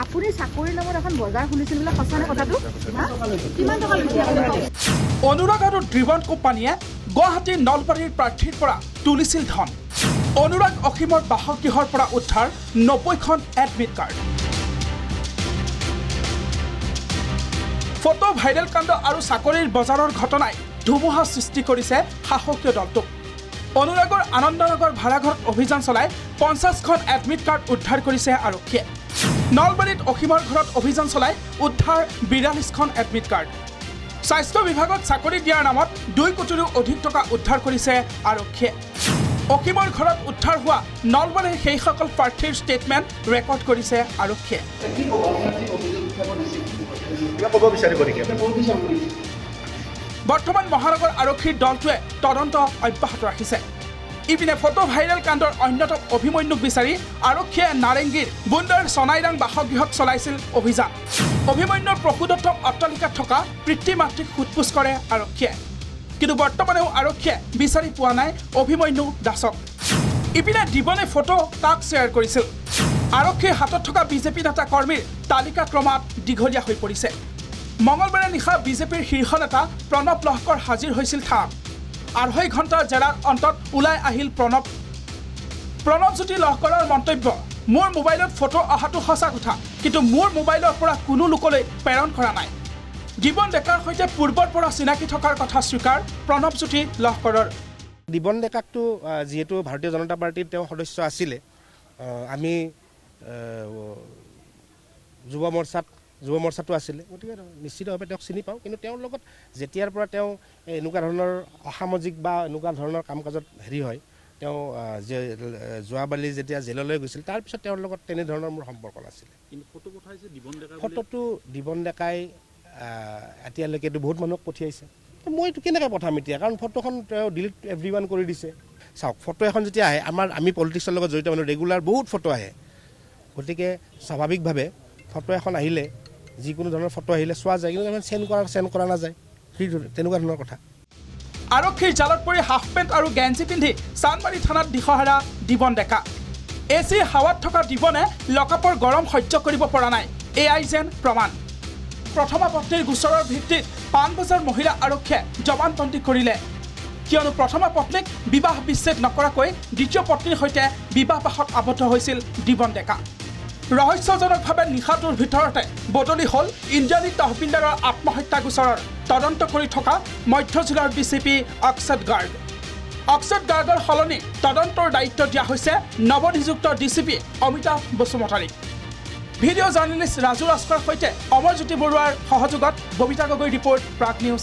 আপুনি চাকৰিৰ নামত এখন বজাৰ খুলিছিল বোলে সঁচানে কথাটো কিমান টকা লৈছে অনুৰাগ আৰু ড্ৰিবন কোম্পানীয়ে গুৱাহাটীৰ নলবাৰীৰ প্ৰাৰ্থীৰ পৰা তুলিছিল ধন অনুৰাগ অসীমৰ বাসগৃহৰ পৰা উদ্ধাৰ 90খন এডমিট কাৰ্ড ফটো ভাইৰেল কাণ্ড আৰু চাকৰিৰ বজাৰৰ ঘটনাই ধুমুহা সৃষ্টি কৰিছে শাসকীয় দলটোক অনুৰাগৰ আনন্দনগৰ ভাড়াঘৰত অভিযান চলাই 50খন এডমিট কাৰ্ড উদ্ধাৰ কৰিছে আৰক্ষীয়ে নলবাৰীত অসীমৰ ঘৰত অভিযান চলাই উদ্ধাৰ 42খন এডমিট কাৰ্ড স্বাস্থ্য বিভাগত চাকৰি দিয়াৰ নামত 2 কোটিৰো অধিক টকা উদ্ধাৰ কৰিছে আৰক্ষীয়ে অসীমৰ ঘৰত উদ্ধাৰ হোৱা নলবাৰীৰ সেইসকল প্ৰাৰ্থীৰ ষ্টেটমেণ্ট ৰেকৰ্ড কৰিছে আৰক্ষীয়ে বৰ্তমান মহানগৰ আৰক্ষীৰ দলটোৱে তদন্ত অব্যাহত ৰাখিছে ইপিনে ফটো ভাইৰেল কাণ্ডৰ অন্যতম অভিমন্যুক বিচাৰি আৰক্ষীয়ে নাৰেংগীৰ বুন্দাৰ সোনাইৰাং বাসগৃহত চলাইছিল অভিযান অভিমন্যুৰ প্ৰকৃত অট্টালিকাত থকা পিতৃ মাতৃক সোধপোছ কৰে আৰক্ষীয়ে কিন্তু বৰ্তমানেও আৰক্ষীয়ে বিচাৰি পোৱা নাই অভিমন্যু দাসক ইপিনে দিবনে ফটো তাক শ্বেয়াৰ কৰিছিল আৰক্ষীৰ হাতত থকা বিজেপি নেতা কৰ্মীৰ তালিকা ক্ৰমাৎ দীঘলীয়া হৈ পৰিছে মঙলবাৰে নিশা বিজেপিৰ শীৰ্ষ নেতা প্ৰণৱ লহকৰ হাজিৰ হৈছিল থানাত 2.5 ঘণ্টাৰ জেৰাৰ অন্তত ওলাই আহিল প্ৰণৱজ্যোতি লহকৰৰ মন্তব্য মোৰ মোবাইলত ফটো অহাটো সঁচা কথা কিন্তু মোৰ মোবাইলৰ পৰা কোনো লোকলৈ প্ৰেৰণ কৰা নাই দিবন ডেকাৰ সৈতে পূৰ্বৰ পৰা চিনাকি থকাৰ কথা স্বীকাৰ প্ৰণৱজ্যোতি লহকৰৰ দিবন ডেকাকটো যেহেতু ভাৰতীয় জনতা পাৰ্টিৰ তেওঁ সদস্য আছিলে আমি যুৱ মৰ্চাটো আছিলে গতিকে নিশ্চিতভাৱে তেওঁক চিনি পাওঁ কিন্তু তেওঁৰ লগত যেতিয়াৰ পৰা তেওঁ এনেকুৱা ধৰণৰ অসামাজিক বা এনেকুৱা ধৰণৰ কাম কাজত হেৰি হয় তেওঁ যোৱাবালি যেতিয়া জেললৈ গৈছিল তাৰপিছত তেওঁৰ লগত তেনেধৰণৰ মোৰ সম্পৰ্ক নাছিলে ফটোটো দিবন ডেকাই এতিয়ালৈকেতো বহুত মানুহক পঠিয়াইছে মইতো কেনেকৈ পঠাম এতিয়া কাৰণ ফটোখন তেওঁ ডিলিট এভৰিৱান কৰি দিছে চাওক ফটো এখন যেতিয়া আহে আমি পলিটিক্সৰ লগত জড়িত মানুহ ৰেগুলাৰ বহুত ফটো আহে গতিকে স্বাভাৱিকভাৱে ফটো এখন আহিলে যিকোনো ধৰণৰ ফটো আহিলে চোৱা যায় কিন্তু চেণ্ড কৰা নাযায় তেনেকুৱা ধৰণৰ কথা আৰক্ষীৰ জালত পৰি হাফ পেণ্ট আৰু গেঞ্জি পিন্ধি চানমাৰী থানাত দিশহাৰা দিবন ডেকা এচিৰ হাৱাত থকা দিবনে লকআপৰ গৰম সহ্য কৰিব পৰা নাই এআই যেন প্ৰমাণ প্ৰথমা পত্নীৰ গোচৰৰ ভিত্তিত পাণবজাৰ মহিলা আৰক্ষীয়ে জবানবন্দী কৰিলে কিয়নো প্ৰথমা পত্নীক বিবাহ বিচ্ছেদ নকৰাকৈ দ্বিতীয় পত্নীৰ সৈতে বিবাহপাশত আবদ্ধ হৈছিল দিবন ডেকা ৰহস্যজনকভাৱে নিশাটোৰ ভিতৰতে বদলি হ'ল ইন্দ্ৰাণী তহবিলদাৰৰ আত্মহত্যা গোচৰৰ তদন্ত কৰি থকা মধ্য জিলাৰ ডিচিপি অক্ষত গাৰ্গৰ সলনি তদন্তৰ দায়িত্ব দিয়া হৈছে নৱনিযুক্ত ডিচিপি অমিতাভ বসুমতাৰীক ভিডিঅ' জাৰ্নেলিষ্ট ৰাজু ৰাস্কৰ সৈতে অমৰজ্যোতি বৰুৱাৰ সহযোগত ববিতা গগৈ ৰিপৰ্ট প্ৰাগ নিউজ